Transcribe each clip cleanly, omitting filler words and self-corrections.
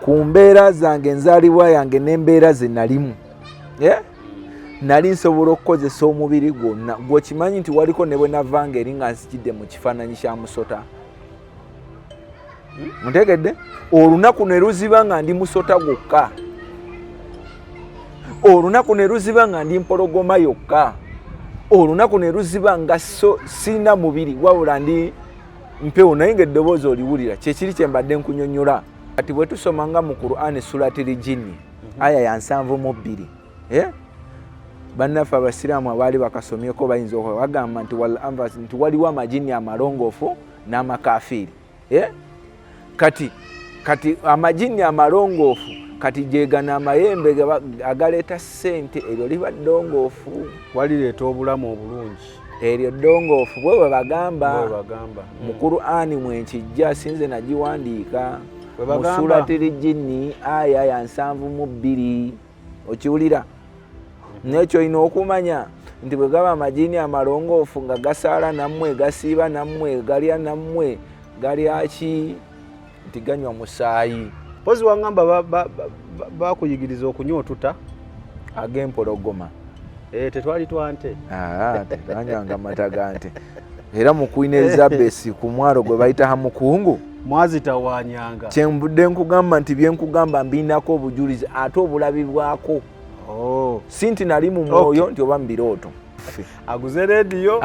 ku mbeera zange enzaalibwa yange n'embeera ze nalimu nali nsobola okukozesa omubiri gwonna gw'okimanyi nti waliko ne bwe navanga eri nga nsikidde mu kifaananyi kya musota ntegedde olunaku ne luziba nga ndi musota gwokka olunaku ne luziba nga ndi mpologoma yokka olunaku ne luziba nga sirina mubiri wabula ndi mpewo naye nga eddoboozi oliwulira kyekiri kye mbadde nkunyonnyola kati bwe tusoma nga mu Qur'ani suratil jinni aya ya 72 bannaffe abasiraamu abaali bakasomyeko bayinza bagamba nti nti waliwo amajini amalongoofu n'amakafiiri kati amajini amalongoofu kati jeegana amayembe agaleeta ssente eryo liba ddongoofu walireeta obulamu obulungi eryo ddongoofu bwe bagamba mu Qur'ani mwenkijja sinze nagiwandiika mu suratil jinni aya ya 72 okiwulira nekyo olina okumanya nti bwe gaba amajini amalongoofu nga gasaala nammwe gasiiba nammwe galya nammwe galyaki nti ganywa musaayi pozi wangamba bakuyigiriza okunywa otuta ag'empologoma tetwali twante tetwanywanga mata ga nte era mu Queen Elizabeth ku mwalo gwe bayita Hamukungu mwazitawanyanga kyembudde nkugamba nti byenkugamba mbinako obujulizi ate obulabibwako si nti nali mu mwoyo nti oba mbirooto aguze radio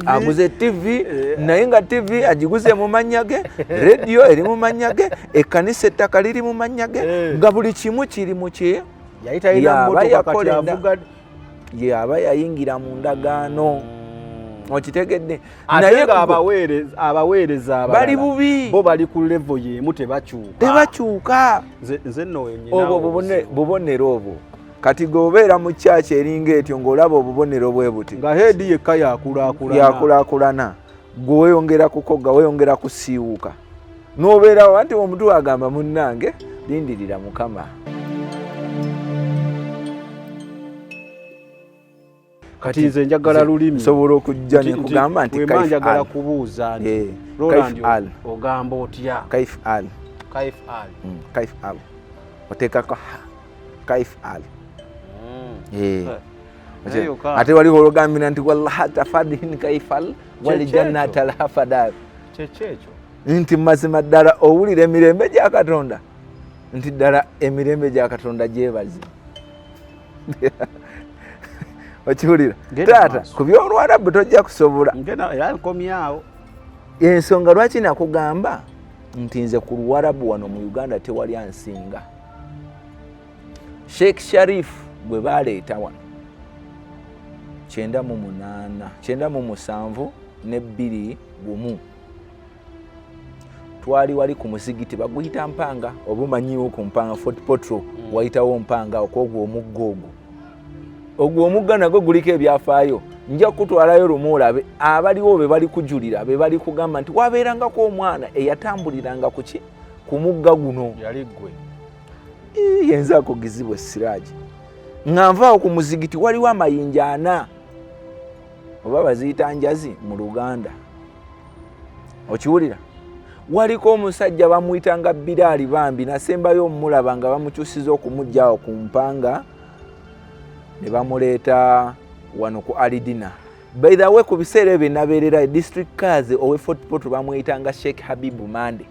aguze TV naye nga TV agiguze mu mannya ge radio eri mu mannya ge ekkanisa ettaka liri mu mannya ge nga buli kimu kiri mu kye yaba yayingira mu ndagaano okitegedde naye abaweereza bali bubi bo bali ku level yemu tebakyuka nze nno obwo bubonero obwo kati gobeera mu kyaki eringa etyo ng'olaba obubonero bwe buti nga heedi yekka yakulaakulana gwe weeyongera kukoga weeyongera kusiiwuka n'obeerawo anti omuntu agamba munnange lindirira Mukama kati nze njagala lulimi nsobola okujja ne kugamba nti njagala kubuuza nti Roland ogamba otya kaif al oteekako kaif al ate waliwo olugambira nti wallaha tafadihin kaifal walijannata alhafadar kyekyo nti mazima ddala owulira emirembe gya Katonda nti ddala emirembe gya Katonda gyebazi okiwulira taata ku by'Olwarabu tojja kusobola era nkomyawo ensonga lwaki nakugamba nti nze ku Luwarabu wano mu Uganda tewali ansinga Sheikh Sharif bwe baleeta wano 987 twali wali ku musigiti baguyita Mpanga oba omanyiwo ku Mpanga Fort Potro wayitawo Mpanga okwogwo omuggo ogwo omugga nagwo guliko ebyafaayo nja kutwalayo lumu olabe abaliwo be bali kujulira be bali kugamba nti wabeerangako omwana eyatambuliranga kuki ku mugga guno yali ggwe yenzaako gizibwa Siraaji nga nvaawo ku muzigiti waliwo amayinja 4 oba baziyita njazi mu Luganda okiwulira waliko omusajja bamuyitanga Biraali bambi nasembayo omulaba nga bamukyusiza okumuggyaawo ku Mpanga ne bamuleeta wano ku Alidina by the way ku biseera ebyo nabeerera district kazi owe Fort Portal bamuyitanga Sheikh Habibu Mande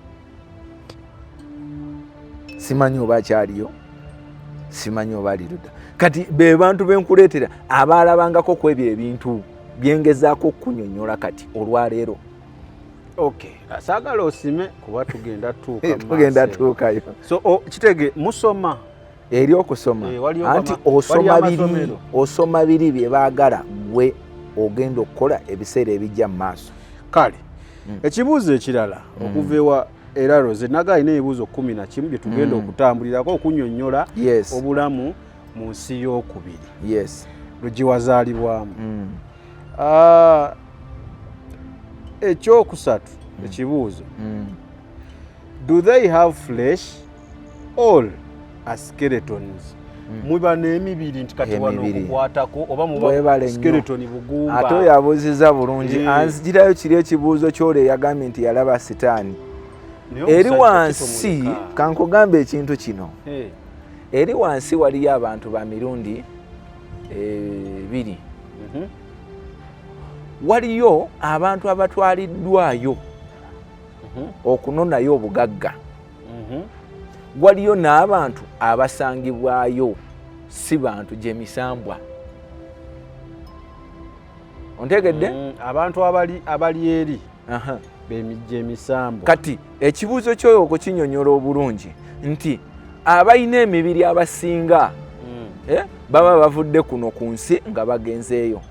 simanyi oba akyaliyo simanyi oba aliruda kati be bantu benkuleetera abaalabangako ku ebyo ebintu byengezaako okunyonnyola kati olwaleero okay saagala osime kuba tugenda tuukayo so kitege musoma eri okusoma anti osoma biri bye baagala gwe ogenda okukola ebiseera ebijja mu maaso kale ekibuuzo ekirala okuva ewa era Rose naga ine ebibuuzo 11 bye tugenda okutambulirako okunnyonnyola obulamu mu nsi y'okubiri lugiwazaalibwamu ekyokusatu ekibuuzo do they have flesh all as skeletons muba n'emibiri nti kati wano okukwatako oba muba skeleton bugumba ate oyo abuuziza bulungi anzigirayo kiri ekibuuzo ky'ole yagambye nti yalaba sitaani eri wansi kankugambe ekintu kino eri wansi waliyo abantu ba mirundi ebiri. Waliyo abantu abatwaliddwayo okunonayo obugagga. Waliyo n'abantu abasangibwayo si bantu gye misambwa. Ontegedde? Abantu abali eri gye misambwa. Kati ekibuuzo kyoyo okukinyonyola obulungi nti abalina emibiri abasinga baba bavudde kuno ku nsi nga bagenzeeyo.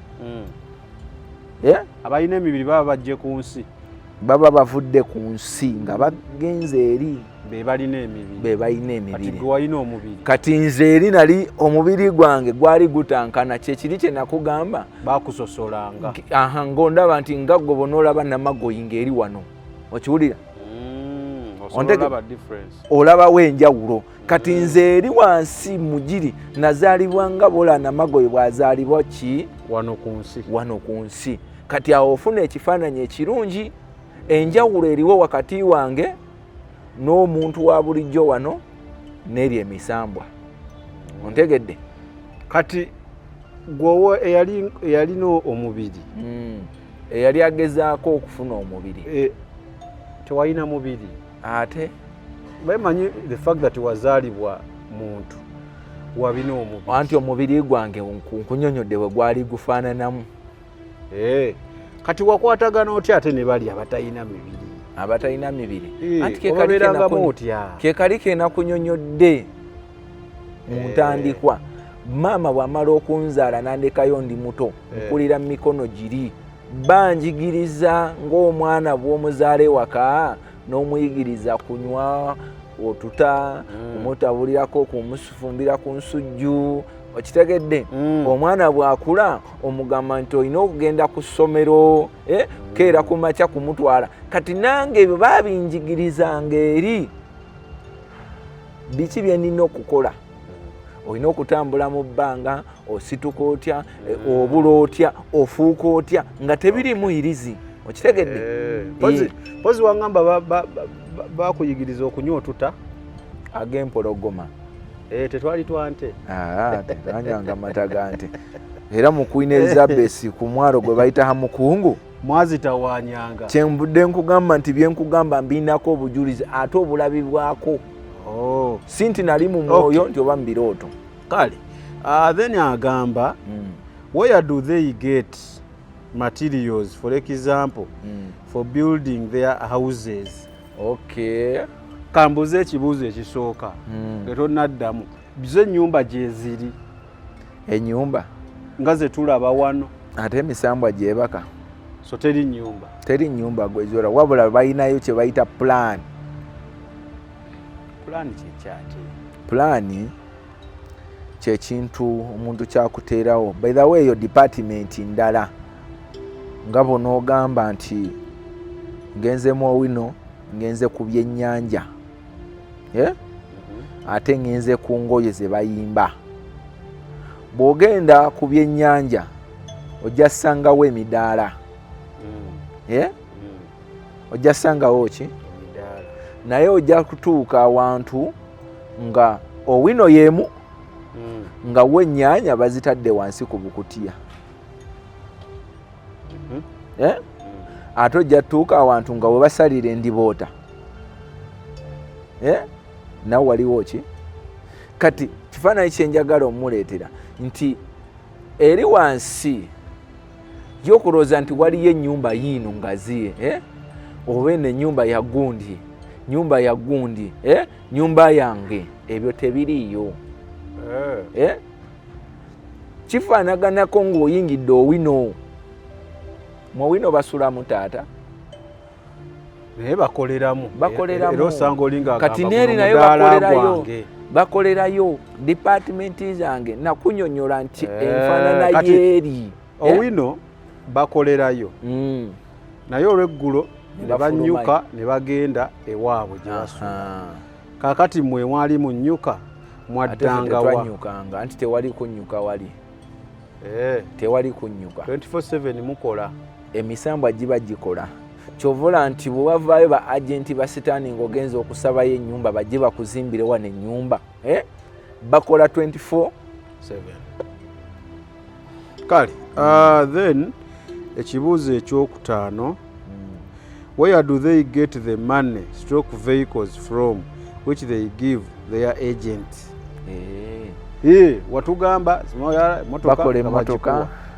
Abalina emibiri baba bajje ku nsi, baba bavudde ku nsi nga bagenze eri be balina emibiri. Kati nze eri nali omubiri gwange gwali gutankana, kyekiri kye nakugamba bakusosolanga. Ng'ondaba nti nga gwe bonoolaba Namagoyi ng'eri wano, okiwulira? Olabawo enjawulo. Kati nze eri wansi mugiri nazaalibwa nga bola Namagoyi bw'azaalibwa ki wano ku nsi. Kati awo ofuna ekifaananyi ekirungi. Enjawulo eriwo wakati wange n'omuntu wa bulijjo wano n'eri emisambwa. Ontegedde? Kati gwowo eyalina omubiri eyali agezaako okufuna omubiri tewalina mubiri ate bamanyi the fact that wazaalibwa muntu wabina omubiri anti omubiri gwange nkunyonyodde bwe gwali gufaananamu. Kati wakwatagana otya ate ne bali abatalina mibiri anti ke kali kenakunyonyodde mu ntandikwa. Maama bw'amala okunzaala nandekayo ndi muto nkulira mu mikono giri, banjigiriza ng'omwana bw'omuzaala ewaka n'omuyigiriza kunywa otuta, kumutabulirako, kumufumbira ku nsujju. Okitegedde? Omwana bw'akula omugamba nti olina okugenda ku ssomero, keera ku makya kumutwala. Kati nange ebyo babinjigirizanga eri. Biki bye nnina okukola? Olina okutambula mu bbanga, osituka otya, obula otya, ofuuka otya, nga tebirimu irizi. Okitegedde? Pozi wangamba bakuyigiriza okunywa otuta ag'empologoma. Tetwali twante. Tetwanyanga mata gante. Era mu Queen Elizabeth ku mwalo gwe bayita Hamukungu mwazitawanyanga. Kyembudde nkugamba nti bye nkugamba mbinako obujulizi ate obulabibwako. Sinti nali mu mwoyo nti oba mbirooto. Kale then agamba where do they get materials, for example, for building their houses? Kambuze ekibuuzo ekisooka etonnaddamu. Bizo ennyumba gye ziri. Ennyumba nga ze tulaba wano ate emisambwa gyebaka. So teri nnyumba. Teri nnyumba gwezora, wabula balinayo kye bayita plan. Plan kyekyaki? Plan kyekintu omuntu kyakuteerawo. By the way, yo department ndala nga bonoogamba nti ngenzemu owino, ngenze ku byennyanja, ate ngenze ku ngoye ze bayimba. Bw'ogenda ku byennyanja ojja ssangawo emidaala. Ojja ssangawo ki? Naye ojja kutuuka awantu nga owino yeemu nga w'ennyaanya bazitadde wansi ku bukutiya. Ate ojja tuuka awantu nga we basalira endiboota. Nawe waliwo ki? Kati kifaananyi kye njagala omuleetera nti eri wansi y'okulowooza nti waliyo ennyumba yiino ngazi, oba eno ennyumba ya gundi, nyumba ya gundi, nyumba yange, ebyo tebiriiyo. Kifaanaganako ng'oyingidde owino. Mu wino basulamu taata. Naye bakoleramu. Era osanga olinga kati neeri naye bakolerayo department zange nakunyonyola nti enfaanana yeeri. Owino bakolerayo. Naye olw'eggulo ne banyuka ne bagenda ewaabwe gye basula. Kaakati mmwe mwali mu nnyuka mwaddangawa. Tetwanyukanga anti tewali kunnyuka wali. Tewali kunnyuka. 24/7 mukola. Emisambwa giba gikola. kyovula nti bwe bavaayo ba agenti ba sitaani ng'ogenza okusabayo ennyumba bajje bakuzimbire wano ennyumba bakola 24/7. kale then ekibuuzo ekyokutaano, where do they get the money stroke vehicles from which they give their agent? Watugamba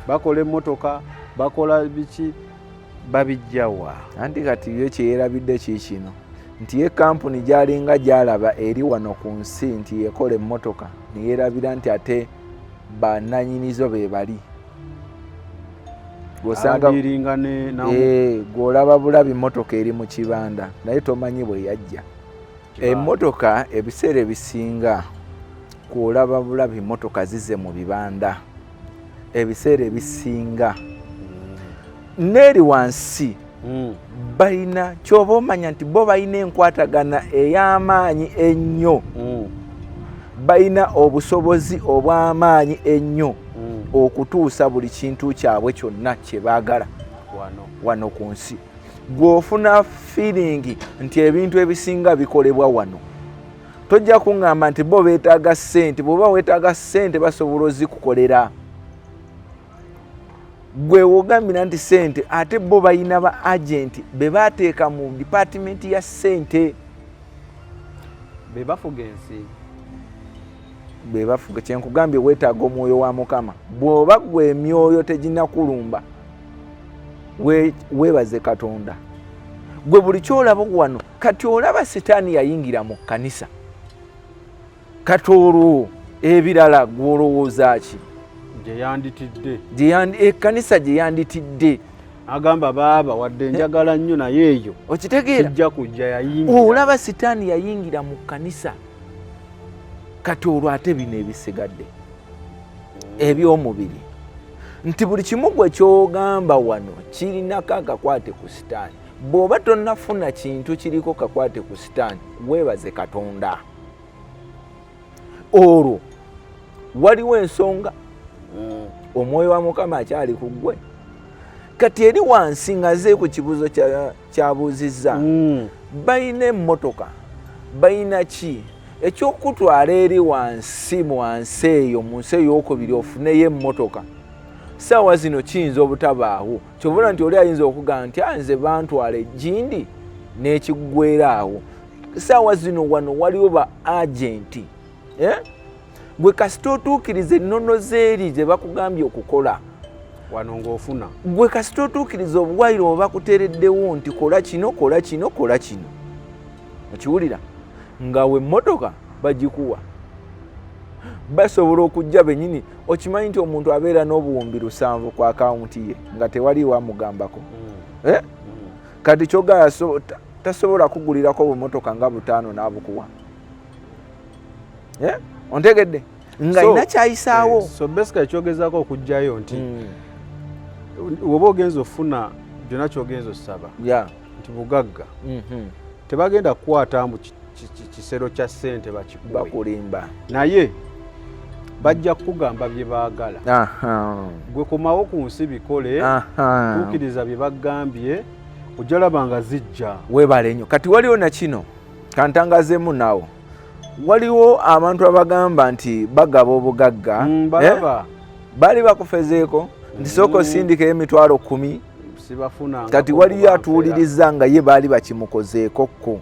bakola emmotoka bakola biki babijjawa. Anti kati yo kyeyerabidde kiikino nti ye kampuni gyalinga gyalaba eri wano ku nsi nti yekola emmotoka neyerabira nti ate bananyinizo be bali. Gw'olaba bulabi emmotoka eri mu kibanda naye tomanyi bwe yajja. Emmotoka ebiseera ebisinga gw'olaba bulabi emmotoka zize mu bibanda ebiseera ebisinga neeri wansi balina kyoba omanya nti bo balina enkwatagana ey'amaanyi ennyo, balina obusobozi obw'amaanyi ennyo okutuusa buli kintu kyabwe kyonna kye baagala wano ku nsi. Gw'ofuna feeling nti ebintu ebisinga bikolebwa wano, tojja kuŋŋamba nti bo beetaaga ssente. Bw'oba weetaaga ssente basobola ozikukolera. Gwe wogambira nti ssente, ate bo balina ba agenti be baateeka mu dipatimenti ya ssente. Be bafuga ensi. Be bafuga. Kyenkugambye weetaaga omwoyo wa Mukama. Bw'oba gwe emyoyo teginakulumba weebaze Katonda. Gwe buli kyolaba wano kati olaba sitaani yayingira mu kkanisa. Kati olwo ebirala gw'olowooza ki? Ekkanisa gye yanditidde. Agamba baaba wadde njagala nnyo naye eyo okitegeera kijja kujja yayingira. Olaba sitaani yayingira mu kkanisa. Kati olwo ate bino ebisigadde eby'omubiri nti buli kimu gwe kyogamba wano kirinako akakwate ku sitaani. Bw'oba tonnafuna kintu kiriko kakwate ku sitaani weebaze Katonda. Olwo waliwo ensonga. Omwoyo wa Mukama akyali ku ggwe. Kati eri wansi ngaze ku kibuuzo kyabuuzizza balina emmotoka balina ki ekyokutwala eri wansi mu nsi eyo mu nsi ey'okubiri ofuneyo emmotoka. Ssaawa zino kiyinza obutabaawo. Kyobula nti oli ayinza okugamba nti nze bantwala ejjindi n'ekiggwera awo. Ssaawa zino wano waliwo ba agenti. Gwe kasita otuukiriza ennono zeeri ze bakugambye okukola wano ng'ofuna. Gwe kasita otuukiriza obuwaire oba bakuteereddewo nti kola kino kola kino kola kino, okiwulira nga we emmotoka bagikuwa. Basobola okujja bennyini. Okimanyi nti omuntu abeera n'obuwumbi 700 ku akawunti ye nga tewaliwo amugambako. Kati kyogala tasobola kugulirako bumotoka nga 5 n'abukuwa. Ontegedde nga ina kyayisaawo. So basically kyogezaako okujjayo nti woba ogenza ofuna byonna kyogenza osaba nti bugagga tebagenda kukwata mu kisero kya ssente bakulimba naye bajja kukugamba bye baagala. Gwe komawo ku nsi bikole tuukiriza bye bagambye ojja laba nga zijja. Weebale nnyo. Kati waliwo na kino kantangazeemu naawo. Waliwo abantu abagamba nti bagaba obugagga bali bakufezeeko nti sooka osindika emitwalo 10 kati waliyo atuwuliriza nga ye baali bakimukozeekokko.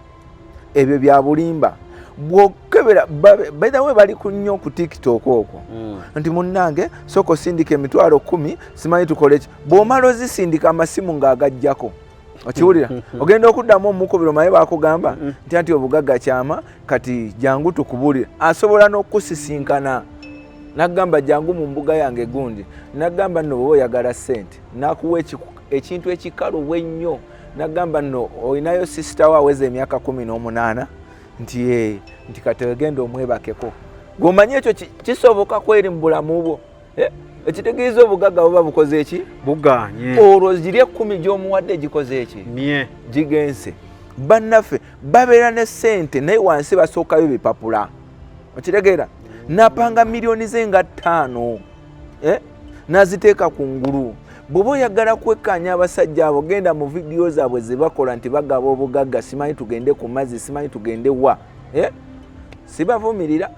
Ebyo bya bulimba. Bw'okebera we bali ku nnyo ku TikTok okwo nti munnange sooka osindika emitwalo 10 simanyi tukole ki. Bw'omala ozisindika amasimu ng'agajjako. Okiwulira ogenda okuddamu omukubiro maye bakugamba nti obugagga kyama kati jangu tukubulira. Asobola n'okusisinkana n'agamba jangu mu mbuga yange gundi n'agamba nno bwe oyagala ssente n'akuwa ekintu ekikalu ennyo n'agamba nno olinayo sisita we aweza emyaka 18 nti kati ogenda omwebakeko. G'omanyi ekyo kisoboka kweri mu bulamu bwo. Ekitegeeza obugagga buba bukoze eki? Buganye. Olwo giri 10 gy'omuwadde gikoze eki? Gigenze. Bannaffe babeera ne ssente naye wansi basookayo bipapula. Okitegeera? Napanga miliyoni ze nga 5 n'aziteeka ku ngulu. bw'oba oyagala kwekkanya abasajja abo genda mu vidiyo zaabwe ze bakola nti bagaba obugagga simanyi tugende ku mazzi simanyi tugende wa sibavumirira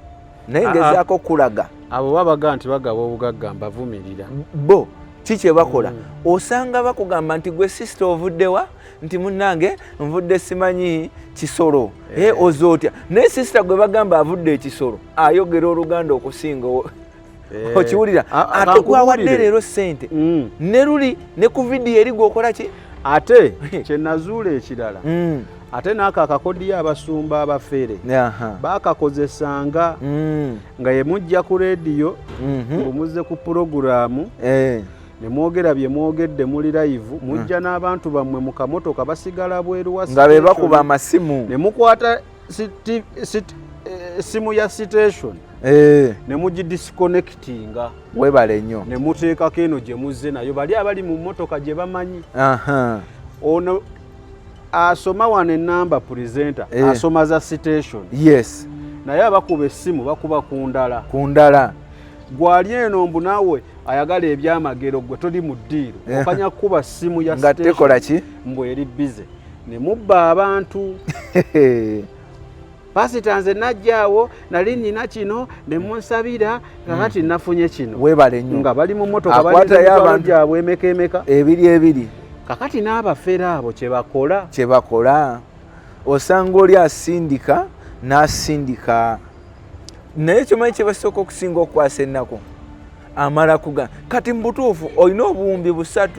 naye ngezaako kulaga abo babaga nti bagaba obugagga mbavumirira bo kiki bakola osanga bakugamba nti gwe sister ovuddewa nti munnange nvudde simanyi kisolo ozootya naye sister gwe bagamba avudde ekisolo ayogera oluganda okusinga okiwulira ate gwawadde leero ssente ne luli ne ku vidiyo eri gwokola ki ate kyenazuula ekirala ate n'ako akakodiyo abasumba abafere baakakozesanga nga ye mujja ku leediyo ng'omuzze ku puroguraamu ne mwogera bye mwogedde muli live mujja n'abantu bammwe mu kamotoka basigala bweru wa nga be bakuba amasimu ne mukwata simu ya station ne mugidisconnectinga webale nnyo ne muteekako eno gye muzze nayo bali abali mu mmotoka gye bamanyi ono asoma wano enamba presenter asoma za station yes naye abakuba essimu bakuba ku ndala gwali eno mbu naawe ayagala ebyamagero gwe toli mu ddiiro okanya kuba ssimu ya nga tekola ki mbu eri bize ne mubba abantu pasita nze najjaawo nali nnina kino ne munsabira kakati nafunye kino webale nnyo nga bali mu mmotoka balimitwalo gyabwe emeka ebiri kakati n'abafere abo kye bakola osanga oli asindika n'asindika naye kyomanyi kye basooka okusinga okukwasa ennaku amala kuga kati mu butuufu olina obuwumbi 3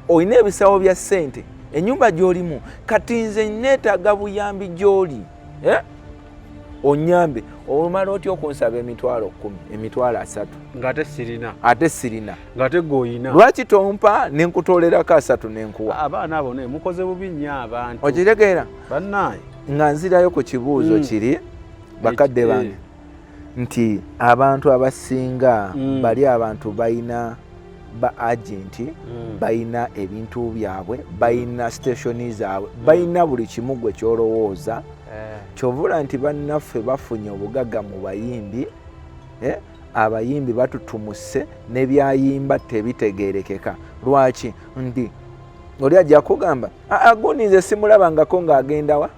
olina ebisawo bya ssente ennyumba gy'olimu kati nze neetaaga buyambi gy'oli onyambe omala otya okunsaba emitwalo 10 emitwalo 3 ate sirina ng'ate g'oyina lwaki tompa ne nkutolerako 3 ne nkuwa abaana abo naye mukoze bubi nnyo abantu okitegeera bannaaye nga nzirayo ku kibuuzo kiri bakadde bange nti abantu abasinga bali abantu balina ba agenti balina ebintu byabwe balina stationi zaabwe balina buli kimu gwe kyolowooza kyovula nti bannaffe bafunye obugagga mu bayimbi abayimbi batutumuse nebyayimba tebitegerekeka lwaki nti oli ajja kugamba gundi nze simulabangako ng'agendawa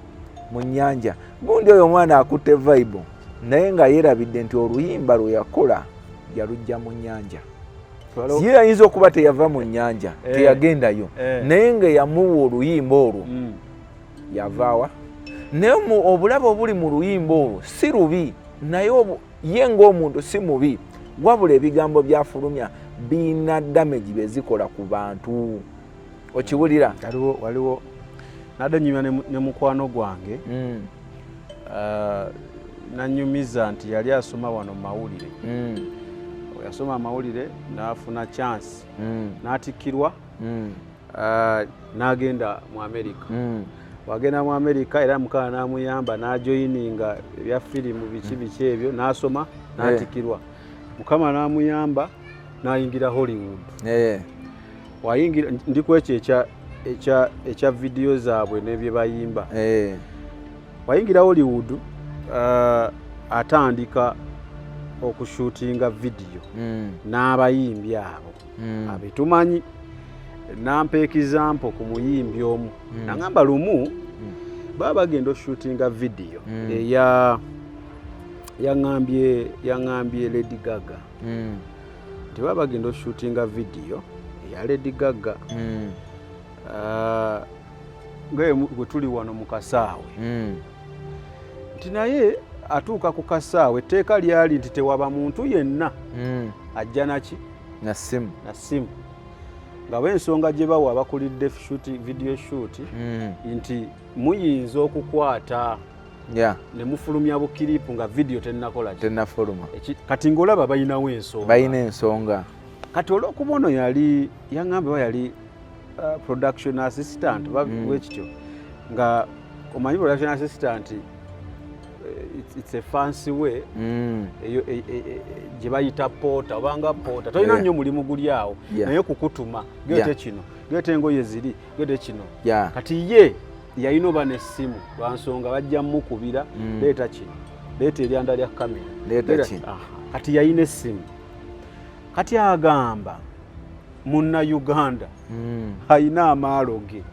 mu nnyanja gundi oyo omwana akutte vibe naye nga yeerabidde nti oluyimba lwe yakola yalujja mu nnyanja ye ayinza okuba teyava mu nnyanja teyagendayo naye nga yamuwa oluyimba olwo yavaawa naye obulabe obuli mu luyimba olwo si lubi naye ye ng'omuntu si mubi wabula ebigambo byafulumya biina damage bezikola ku bantu okiwulira waliwo nadanyumya ne mukwano gwange nanyumiza nti yali asoma wano mawulire yasoma amawulire n'afuna chance n'atikkirwa n'agenda mu America wagenda mu America era mukala n'amuyamba n'ajoyininga ebya firimu biki ebyo n'asoma n'atikkirwa mukama n'amuyamba n'ayingira Hollywood wayingira ndikwekyo ekya vidiyo zaabwe n'ebye bayimba wayingira Hollywood atandika okushutinga vidiyo n'abayimbi abo abitumanyi nampa ekizampo ku muyimbi omu nagamba lumu baba bagenda oshutinga vidiyo yaŋambye Lady Gaga nti baba bagenda oshutinga vidiyo eya Lady Gaga ngaye bwe tuli wano mu kasaawe nti naye atuuka ku kasaawe etteeka lyali nti tewaba muntu yenna ajja naki na simu nga bw'ensonga gye bawa abakulidde video shoot nti muyinza okukwata ne mufulumya bukiripu nga video tennafuluma kati ng'olaba balina ensonga kati olw'okuba ono yali yaŋŋambe yali production assistant wekityo nga omanyi production assistant it's a fancy way gye bayita poota obanga poota tolina nnyo mulimu guli awo naye kukutuma gete kino gete engoye ziri gete kino kati ye yalina oba n'essimu lwansonga bajja mukubira leeta kino leeta eryanda lya kamera leeta kino kati yalina essimu kati agamba munna Uganda alina amaalo ge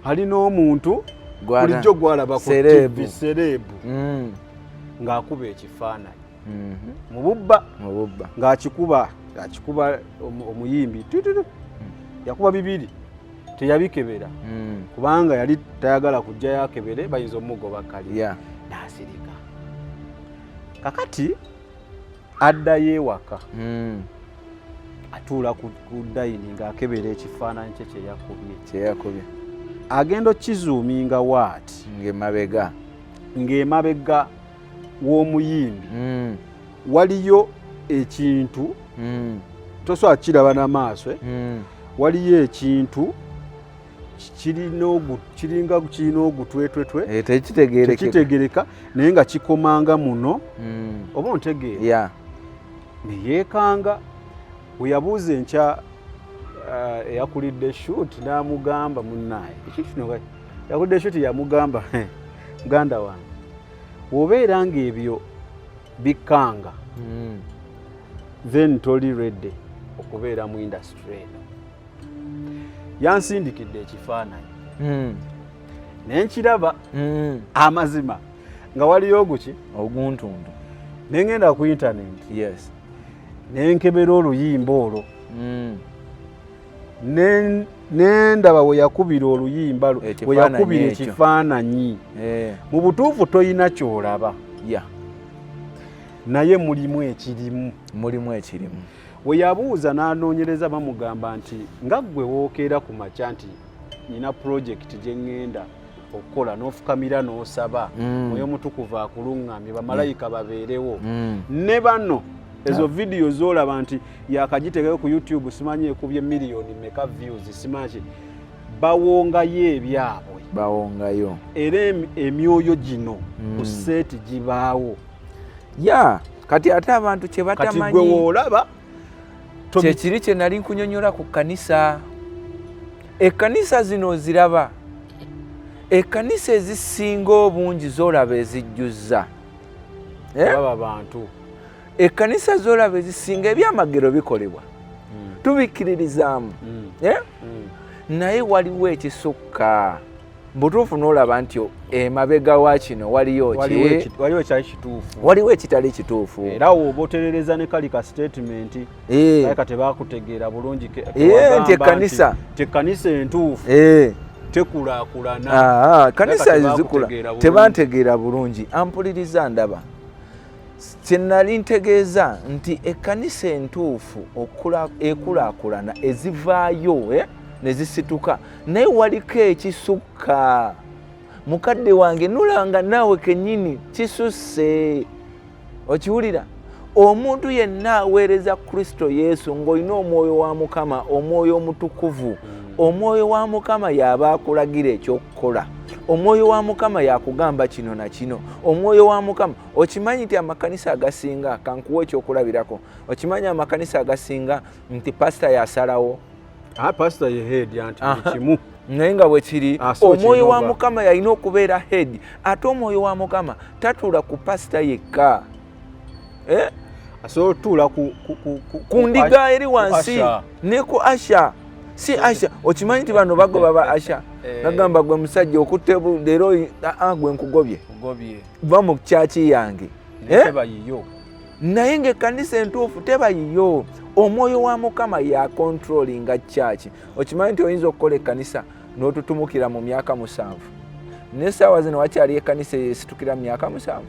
alina omuntu bulijjo gwalaba ku TV serebu ng'akuba ekifaananyi mu bubba ng'akikuba omuyimbi yakuba bibiri teyabikebera kubanga yali tayagala kujja yakebere bayinza omugoba kali n'asirika kakati addayo ewaka atuula ku dayini ng'akebera ekifaananyi kye kyeyakubye agenda okkizuuminga waati ng'emabega w'omuyimbi waliyo ekintu tosobola kiraba n'amaaso waliyo ekintu kiringa kirina ogutwetwetwe tekitegereka naye nga kikomanga muno oba ontegeera neyeekanga we yabuuza enkya eyakulidde shoot n'amugamba munnaye yakulidde shoot yamugamba muganda wange wobeera ng'ebyo bikanga then toli redde okubeera mu industry eno yansindikidde ekifaananyi nenkiraba amazima nga waliyo oguntuntu nengenda ku internet nenkebera oluyimba olwo nendaba we yakubira oluyimba we yakubira ekifaananyi mu butuufu toyina kyolaba naye mulimu ekirimu we yabuuza n'anoonyereza bamugamba nti nga ggwe wookeera ku makya nti nina pulojekiti gye ŋŋenda okukola n'ofukamira n'osaba Mwoyo Mutukuvu akuluŋŋamye bamalayika babeerewo ne bano ezo vidiyo z'olaba nti yakagiteekayo ku YouTube simanyi ekubye miliyoni meka views simanyi bawongayo ebyabwe era emyoyo gino ku seeti gibaawo kati ate abantu kye batamanyi kati gwe woolaba kyekiri kye nali nkunyonyola ku kkanisa ekkanisa zino oziraba ekkanisa ezisinga obungi z'olaba ezijjuzza bantu ekkanisa z'olaba ezisinga ebyamagero bikolebwa tubikkiririzaamu naye waliwo ekisukka butuufu n'olaba nti emabega wa kino waliwo ekitali kituufu era woba oterereza ne kali ka statement ka tebakutegeera bulungi nti ekkanisa entuufu tekulaakulana kanisa ezikula tebantegeera bulungi ampuliriza ndaba kyenali ntegeeza nti ekkanisa entuufu ekulaakulana ezivaayo nezisituka naye waliko ekisukka mukadde wange nulanga naawe kennyini kisusse okiwulira omuntu yenna aweereza Kristo Yesu ng'olina omwoyo wa Mukama omwoyo omutukuvu omwoyo wa Mukama y'aba akulagira ekyokukola omwoyo wa Mukama yakugamba kino na kino omwoyo wa Mukama okimanyi nti amakanisa agasinga kankuwa ekyokulabirako okimanyi amakanisa agasinga nti pasita yasalawo pastor ye head yanti kimu naye nga bwe kiri omwoyo wa Mukama yalina okubeera head ate omwoyo wa Mukama tatuula ku pasita yekka asobola otuula ku ndiga eri wansi ne ku asha si asha okimanyi nti bano bagoba ba asha nagamba gwe musajja okutte leero gwe nkugobye va mu kyaki yange naye ng'ekkanisa entuufu teba yiyo omwoyo wa Mukama ya controllinga church okimanyi nti oyinza okukola ekkanisa n'otutumukira mu myaka 7 n'essaawa zino wakyali ekkanisa esitukira mu myaka 7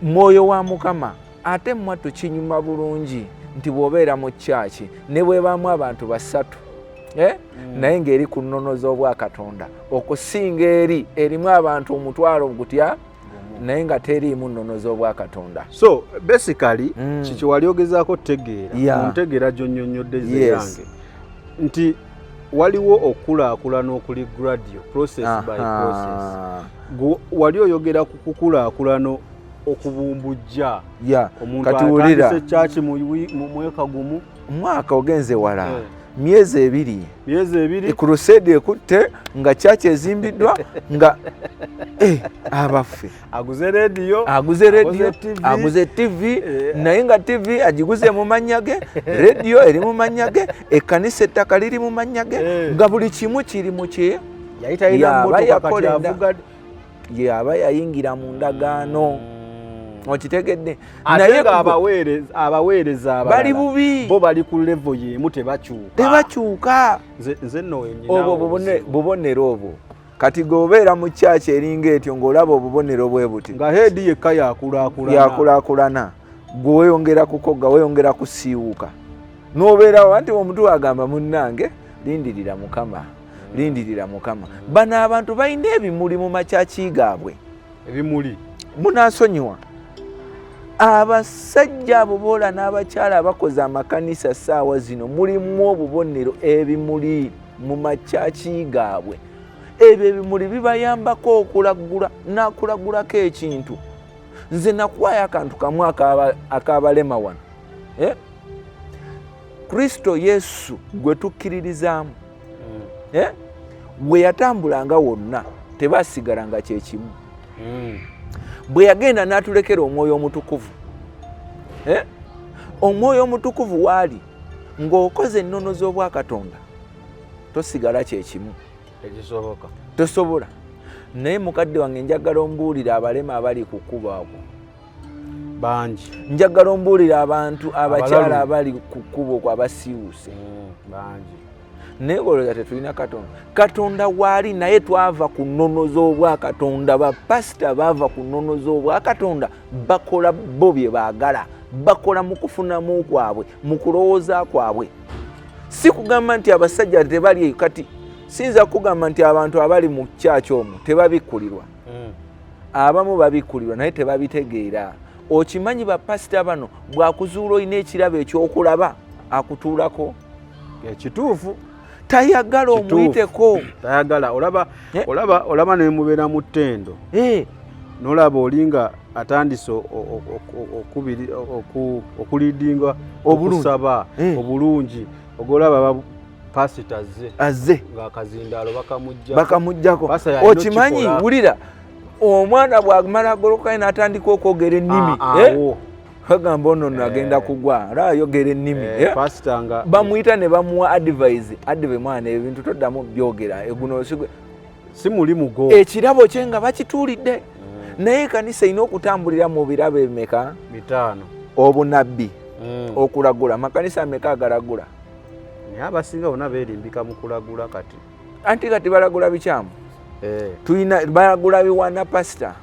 mwoyo wa Mukama ate mmwe tukinyuma bulungi nti bw'obeera mu church ne bwebaamu abantu 3 naye ng'eri ku nnono z'obwakatonda okusinga erimu abantu omutwalo gutya naye nga teriimu nnono z'obwakatonda so basically kiki wali ogezaako tegeera ontegeera gy'onnyonnyodde yange nti waliwo okulaakulana okuli gradual process by process wali oyogera ku kukulaakulana okubumbujja omuntu atandise kyaki mu mwaka gumu mwaka ogenze wala myezi ebiri crusade ekutte nga church ezimbiddwa nga abaffe aguze radio aguze TV naye nga TV agiguze mu manyage radio eri mu manyage ekkanisa ettaka liri mu manyage nga buli kimu kiri mu kye yaba yayingira mu ndagaano okitegedde naye abaweereza bali bubi bo bali ku level yemu tebakyuka nze nno obwo bubonero obwo kati gobeera mu kyaki eringa etyo ng'olaba obubonero bwe buti nga heedi yekka yakulaakulana gwe weeyongera kukoga weeyongera kusiiwuka n'obeerawo anti omuntu agamba munnange lindirira mukama bano abantu balina ebimuli mu makyaki gaabwe ebimuli munansonyiwa abasajja abo boola n'abakyala abakoze amakanisa ssaawa zino mulimu obubonero ebimuli mu makyaki gaabwe ebyo ebimuli bibayambako okulagulako ekintu nze nakuwayo akantu kamu akabalema wano Kristo Yesu gwe tukkiririzaamu bwe yatambulanga wonna tebasigalanga kyekimu bwe yagenda n'atulekera omwoyo omutukuvu omwoyo omutukuvu waali ng'okoze ennono z'obwakatonda tosigala kyekimu tosobola naye mukadde wange njagala ombuulira abalema abali ku kkubo ako bangi njagala ombuulira abantu abakyala abali ku kkubo kwa basiiwuse bangi naye olowooza tetulina katonda waali naye twava ku nnono z'obwakatonda bapasita baava ku nnono z'obwakatonda bakola bo bye baagala bakola mu kufunamu kwabwe mu kulowooza kwabwe si kugamba nti abasajja tebali kati sinza kugamba nti abantu abali mu kyaki omwo tebabikkulirwa abamu babikkulirwa naye tebabitegeera okimanyi bapasita bano bwakuzuula olina ekirabo ekyokulaba akutuulako ekituufu tayagala omuyiteko tayagala olaba nemubeera mu ttendo nolaba olinga atandise okulidinga okusaba obulungi ogolaba pasita azze ng'akazindaalo bakamuggyako okimanyi wulira omwana bwamala agolokayo n'atandika okwogera ennimi kagamba ono nagenda kugwa ayogera ennimi bamuyita ne bamuwa advice mwana ebintu toddamu byogera eguno si mulimu gwo ekirabo kye nga bakituulidde naye kanisa ina okutambulira mu birabo ebimeka 5 obunabbi okulagula makanisa ameka agalagula naye abasinga bonna beerimbika mu kulagula kati balagula bikyamu tulina balagula biwana pasita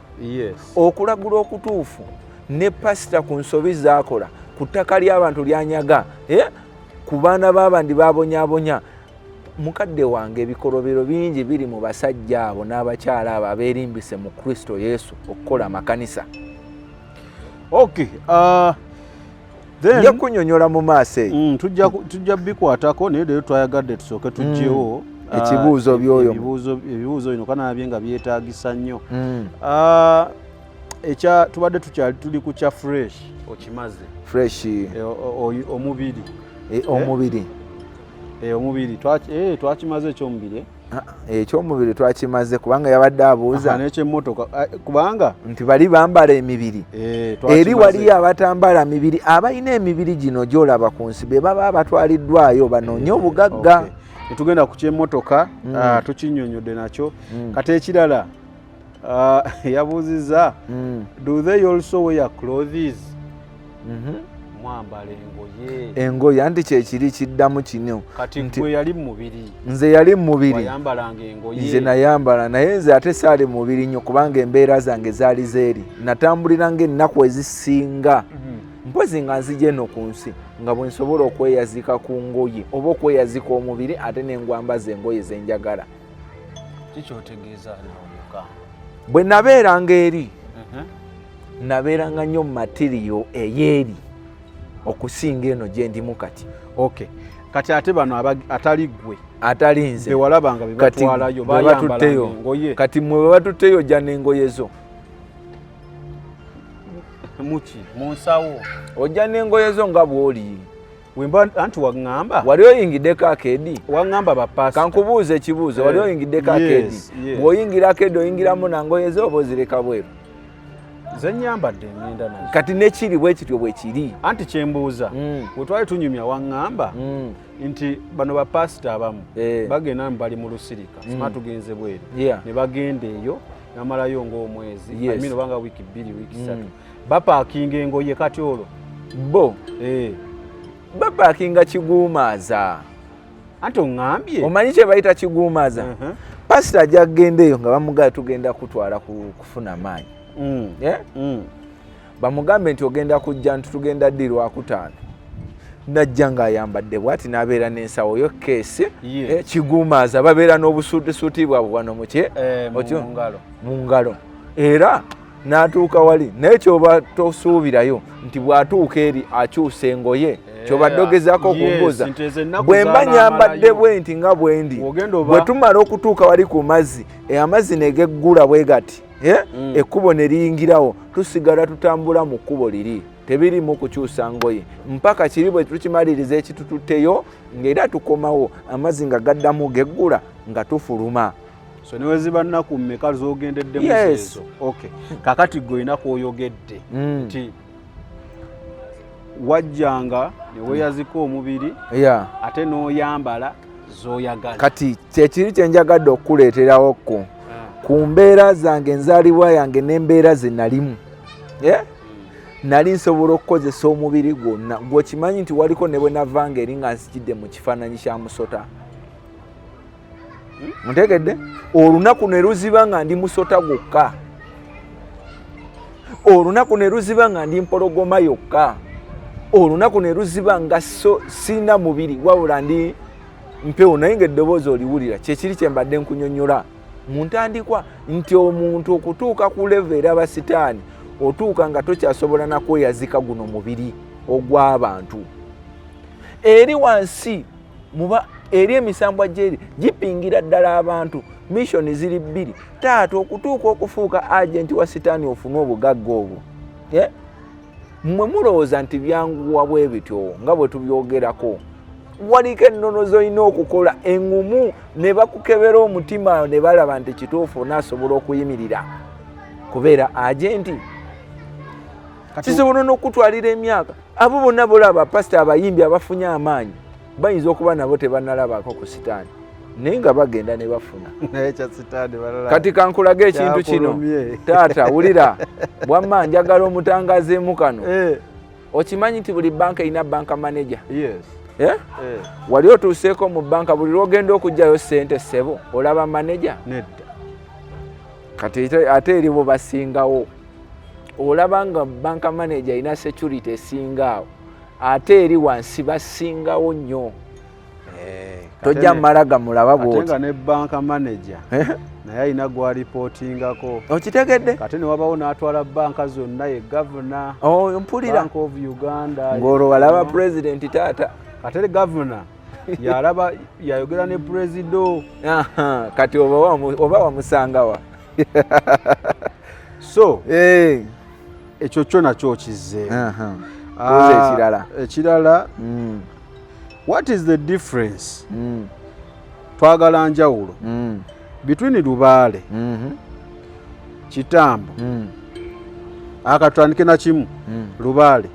okulagula okutuufu ne pasita ku nsobi zaakola ku ttaka ly'abantu lyanyaga ku baana b'abandi babonyaabonya mukadde wange ebikolobero bingi biri mu basajja abo n'abakyala abo abeerimbise mu Kristo Yesu okukola amakanisa nja kunyonyola mu maaso eyo tujja bikwatako naye leero twayagadde tusooke tujjewo ekibuuzo byoyo ebibuuzo bino kanabye nga byetaagisa nnyo tubadde tuli ku kya fresh okimaze omubiri twakimaze ekyomubiri twakimaze kubanga yabadde abuuza n'ekyemmotoka kubanga nti bali bambala emibiri eri waliyo abatambala mibiri abalina emibiri gino gyolaba ku nsi be baba abatwaliddwayo banoonye obugagga netugenda ku kyemmotoka tukinyonyodde nakyo kati ekirala yabuuziza do they also wear clothes mwambala engoye anti kyekiri kiddamu kino kati gwe yali mubiri nze yali mubiri yambalanga engoye nze nayambala naye nze ate saali mubiri nnyo kubanga embeera zange zaali zeeri natambuliranga ennaku ezisinga mpozi nga nzije eno ku nsi nga bwe nsobola okweyazika ku ngoye oba okweyazika omubiri ate nengwambaza engoye zenjagala kikyotegeeza naomuka bwe nabeeranga eri nabeeranga nnyo mu matiriyo eyeeri okusinga eno gye ndimu kati kati ate bano atali gwe atali nze bewalabanga bebatwalayo bayambalanga engoye kati mwe bwe batutteyo jja n'engoye zo muki munsawo ojja n'engoye zo nga bw'oli wemba anti wangamba wali oyingiddeko akedi wangamba bapasta kankubuuza ekibuuzo wali oyingiddeko akedi bw'oyingira akedi oyingiramu nangoye zo oba ozireka bweru zenyambadde emyenda nazo kati nekiri bwe kityo bwe kiri anti kyembuuza bwe twali tunyumya wangamba nti bano bapasita abamu bagenda bali mu lusirika sima tugenze bweru ne bagenda eyo namalayo ng'omwezi amino banga wiiki 2 wiiki 3 bapaakinga engoye kati olwo bo bapaakinga kiguumaaza anti oŋŋambye omanyi kye bayita kiguumaaza pasita ajja kugenda eyo nga bamugala tugenda kutwala kufuna maanyi bamugambe nti ogenda kujja nti tugenda ddi Lwakutaano najja ng'ayambadde bw'ati n'abeera n'ensawo yo keesi kiguumaaza babeera n'obusuutisuuti bwabwe wano mu ngalo era n'atuuka wali naye kyoba tosuubirayo nti bw'atuuka eri akyusa engoye kyobadde ogezaako okumbuuza bwe mba nyambadde bwe nti nga bwe ndi bwe tumala okutuuka wali ku mazzi amazzi ne geggula bwe gati ekkubo ne liyingirawo tusigala tutambula mu kkubo liri tebirimu kukyusa ngoye mpaka kiri bwe tukimaliriza ekitututteyo ng'era tukomawo amazzi nga gaddamu geggula nga tufuluma so niwe ziba nnaku mmeka z'ogendedde mu ezo okay kakati gwe olina kw'oyogedde nti wajjanga ne weeyazika omubiri ate n'oyambala z'oyagala kati kyekiri kye njagadde okukuleeterawokko ku mbeera zange enzaalibwa yange n'embeera ze nalimu nali nsobola okukozesa omubiri gwonna gw'okimanyi nti waliko ne bwe navanga eri nga nsikidde mu kifaananyi kya musota muntegedde olunaku ne luziba nga ndi musota gwokka olunaku ne luziba nga ndi mpologoma yokka olunaku ne luziba nga sina mubiri wabula ndi mpewo naye ng'eddoboozi oliwulira kyekiri kye mbadde nkunyonnyola mu ntandikwa nti omuntu okutuuka ku levo eraba sitaani otuuka nga tokyasobola nakweyazika guno mubiri ogw'abantu eri wansi eri emisambwa gyeri gipingira ddala abantu missoni ziri 2 taata okutuuka okufuuka agenti wa sitaani ofune obugagga obwo mmwe mulowooza nti byanguwa bwe bityo nga bwe tubyogerako waliko ennono z'olina okukola engumu ne bakukebera omutima ne balaba nti kituufu onaasobola okuyimirira kubeera agenti kisobola n'okutwalira emyaka abo bonna bolaba pasita abayimbi abafunye amaanyi bayinza okuba nabo tebannalabako ku sitaani naye nga bagenda ne bafuna kati kankulage ekintu kino taata wulira wamma njagala omutangazeemu kano okimanyi nti buli banka erina banka manager wali otuuseeko mu banka buli lwogenda okugjayo ssente ssebo olaba manager kati ate eribo basingawo olaba nga banka manager erina security esingaawo ate eri wansi basingawo nnyo tojja mmalaga mulaba bwoti ate nga ne banka manager naye alina gwalipotingako okitegedde kate ne wabawo n'atwala banka zonna ye gavana mpulira Bank of Uganda ng'olwo walaba president taata ate gavana yalaba yayogera ne presido kati oba wamusangawa so ekyo kyo nakyo kizzeemu ekirala what is the difference twagala njawulo between Lubaale Kitambo akatandike na kimu Lubaale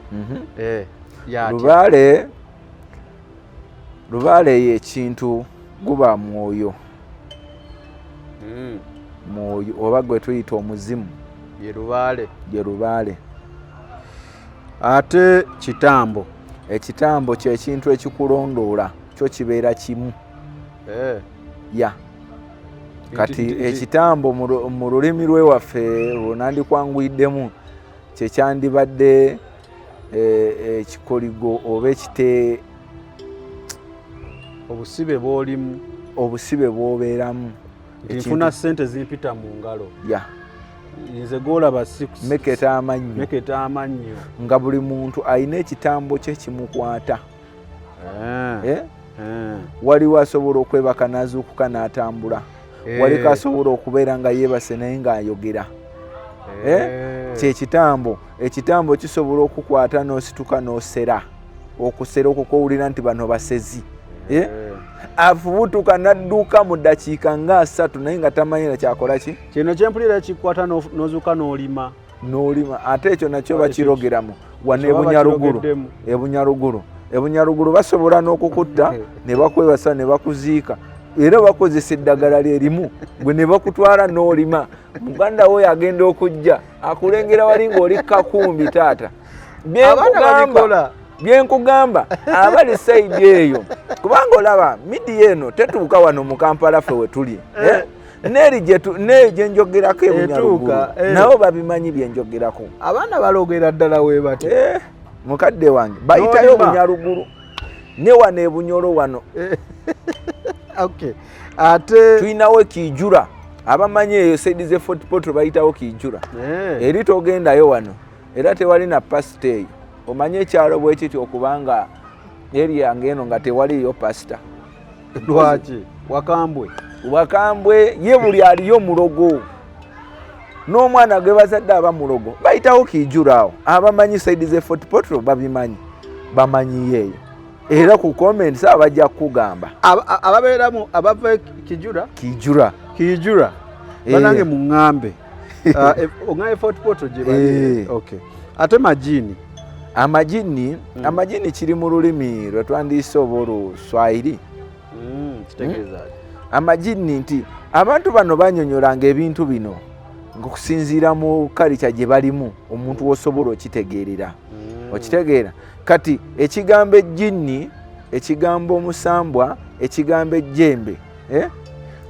Lubaale y'ekintu guba mwoyo oba gwe tuyita omuzimu ye Lubaale ate Kitambo ekitambo ky'ekintu ekikulondoola kyo kibeera kimu kati ekitambo mu lulimi lwewaffe lunandikwangwiddemu kyekyandibadde ekikoligo oba ekite obusibe bw'obeeramu nfuna ssente zimpita mu ngalo nze golaba meketa amannyo nga buli muntu alina ekitambo kye kimukwata waliwo asobola okwebaka n'azuukuka n'atambula waliko asobola okubeera nga yeebase naye ng'ayogera kyekitambo ekitambo kisobola okukwata n'osituka n'osera okusera okukowulira nti bano basezi afubutuka n'adduka mu ddakiika nga 3 naye nga tamanyira kyakola ki. Kino kyempulira kikwata n'ozuuka n'olima ate ekyo nakyo bakirogeramu wano ebunyaruguru basobola n'okukutta ne bakwebasa ne bakuziika era bakozesa eddagala lyerimu gwe ne bakutwala n'olima. Muganda wo yagenda okujja akulengera wali ng'oli kakumbi taata byenkugamba abali saidi eyo kubanga olaba midi eno tetuuka wano mu Kampala ffe we tuli neeri gye njogerako ebunyaruguru nabo babimanyi bye njogerako. Abaana balogera ddala we bate mukadde wange bayitayo bunyaruguru ne wano ebunyolo wano ate tulinawo Kijura abamanyi eyo saidi ze Fort Portal bayitawo Kijura eri togendayo wano era tewali na pasita eyo. Omanye ekyalo bwe kityo okubanga eri yange eno nga tewaliyo pasita. Lwaki? Wakambwe ye buli aliyo mulogo n'omwana gwe bazadde aba mulogo bayitawo Kijura awo. Abamanyi saidi ze Fort Portal babimanyi bamanyi yeyo era ku comments abajja kugamba ababeeramu abava Kijura banange muŋŋambe oŋŋaye Fort Portal gye bali. Ate amajini kiri mu lulimi lwe twandiise oba Oluswayiri. Amajini nti abantu bano banyonyolanga ebintu bino ng'okusinziira mu kalica gye balimu omuntu w'osobola okitegeerera. Okitegeera kati ekigambo ejjini, ekigambo omusambwa, ekigambo ejjembe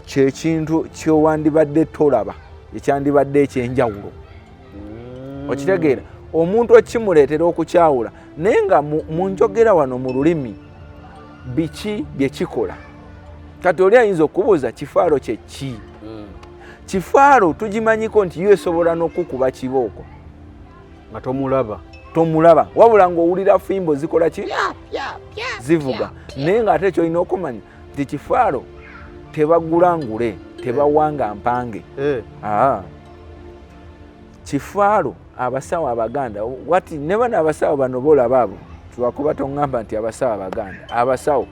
kyekintu kyowandibadde tolaba ekyandibadde ekyenjawulo. Okitegeera omuntu okimuleetera okukyawula naye nga mu njogera wano mu lulimi biki bye kikola. Kati oli ayinza okubuuza kifaalo kye ki? Kifaalo tugimanyiko nti yo esobola n'okukuba kibooko nga tomulaba wabula ng'owulira fimbo zikola ki? Zivuga. Naye ng'ate kyolina okumanya nti kifaalo tebagula ngule tebawanga mpange. Kifaalo abasawo Abaganda wati ne bano abasawo bano boolaba abo tubakuba toŋŋamba nti abasawo Abaganda abasawo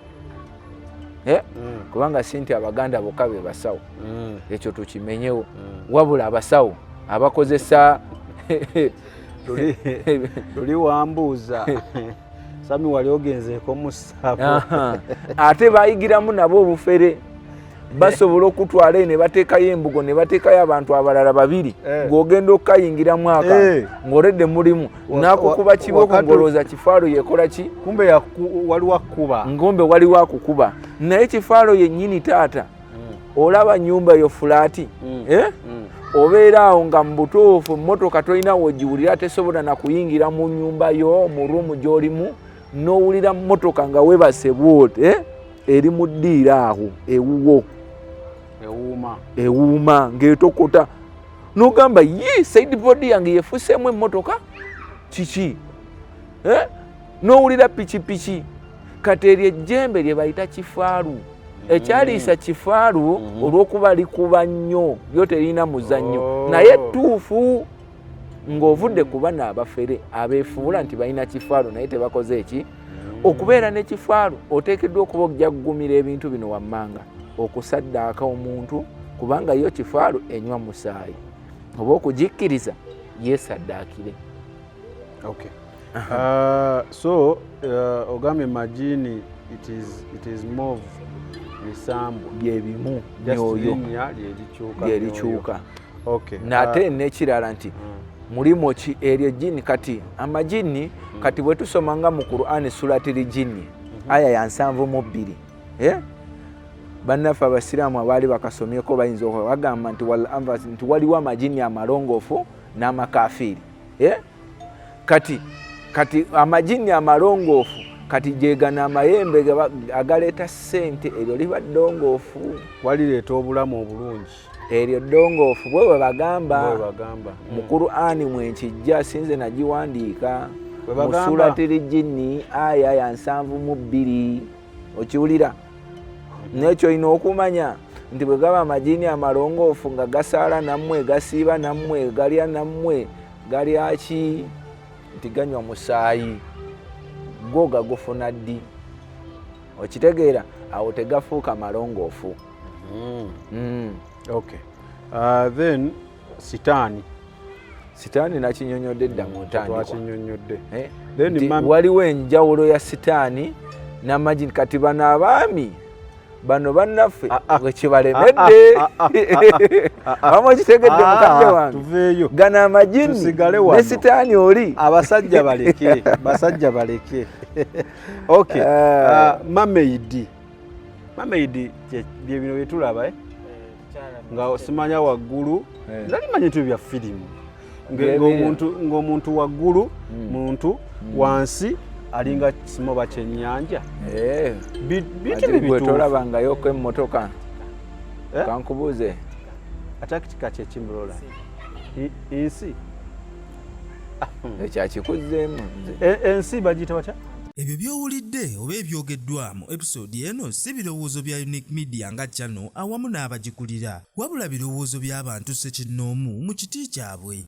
kubanga si nti Abaganda bokka be basawo ekyo tukimenyewo wabula abasawo abakozesa luli wambuuza sami wali ogenzeeko mu ssabo ate bayigiramu nabo obufere basobola okutwala ne bateekayo embugo ne bateekayo abantu abalala 2 ng'ogenda okukayingira mwaka ng'oledde mulimu n'akukuba kibooko ng'olowooza kifaalo yekola ki? Kumbe waliwo akukuba naye kifaalo yennyini taata olaba nnyumba yo fulaati obeera awo nga mu butuufu mmotoka tolina wogiwulira tesobola na kuyingira mu nnyumba yo mu ruumu gy'olimu n'owulira mmotoka nga webase bwote eri mu ddiira awo ewuwo ewuuma ng'etokota n'ogamba ye side body yange yefuseemu emmotoka kiki n'owulira pikipiki kati eryo ejjembe lye bayita kifaalu ekyaliisa kifaalu olw'okuba likuba nnyo lyo terina muzannyo naye tuufu ng'ovudde ku bano abafere abeefuula nti balina kifaalu naye tebakoze eki okubeera ne kifaalu oteekeddwa okuba okujagumira ebintu bino wammanga okusaddaaka omuntu kubanga yo kifaalu enywa musaayi oba okujikkiriza yeesaddaakire. Ogambye majini it is more bisambu byebimu nyoyo lyerikyuka nate n'ekirala nti mulimu ki eryo ejjini kati amajini kati bwe tusoma nga mu Qur'ani suratiri jini aya ya 72 bannaffe abasiraamu abaali bakasomyeko bayinza bagamba nti nti waliwo amajini amalongoofu n'amakafiiri kati amajini amalongoofu kati jeegana amayembe agaleeta ssente eryo liba ddongoofu walireeta obulamu obulungi eryo ddongoofu bwe bagamba mu Qur'ani mwenkijja sinze nagiwandiika mu suratiri jini aya ya 72 okiwulira nekyo olina okumanya nti bwe gaba amajini amalongoofu nga gasaala nammwe gasiiba nammwe galya nammwe galyaki nti ganywa musaayi go gagufuna ddi okitegeera awo tegafuuka malongoofu. Okay. Then sitaani nakinyonyodde dda mu ntandikwa. Then waliwo enjawulo ya sitaani n'amagini kati bano abaami bano bannaffe wekibalemedde wamu okitegedde mukadde wange gano amagini ne sitaani oli abasajja baleke. Okay. Mermaid bye bino byetulaba nga simanya waggulu nali manyi tu bya firimu ng'omuntu waggulu muntu wansi alinga kimoba kyennyanja. Tolabangayo kw'emmotoka kankubuuze atakitika kyekimbulola ensi ekyakikuzzeemu ensi bagiyita batya. Ebyo by'owulidde oba ebyogeddwa mu episode eno si birowoozo bya Unique Media nga channel awamu n'abagikulira wabula birowoozo by'abantu ssekinnoomu mu kiti kyabwe.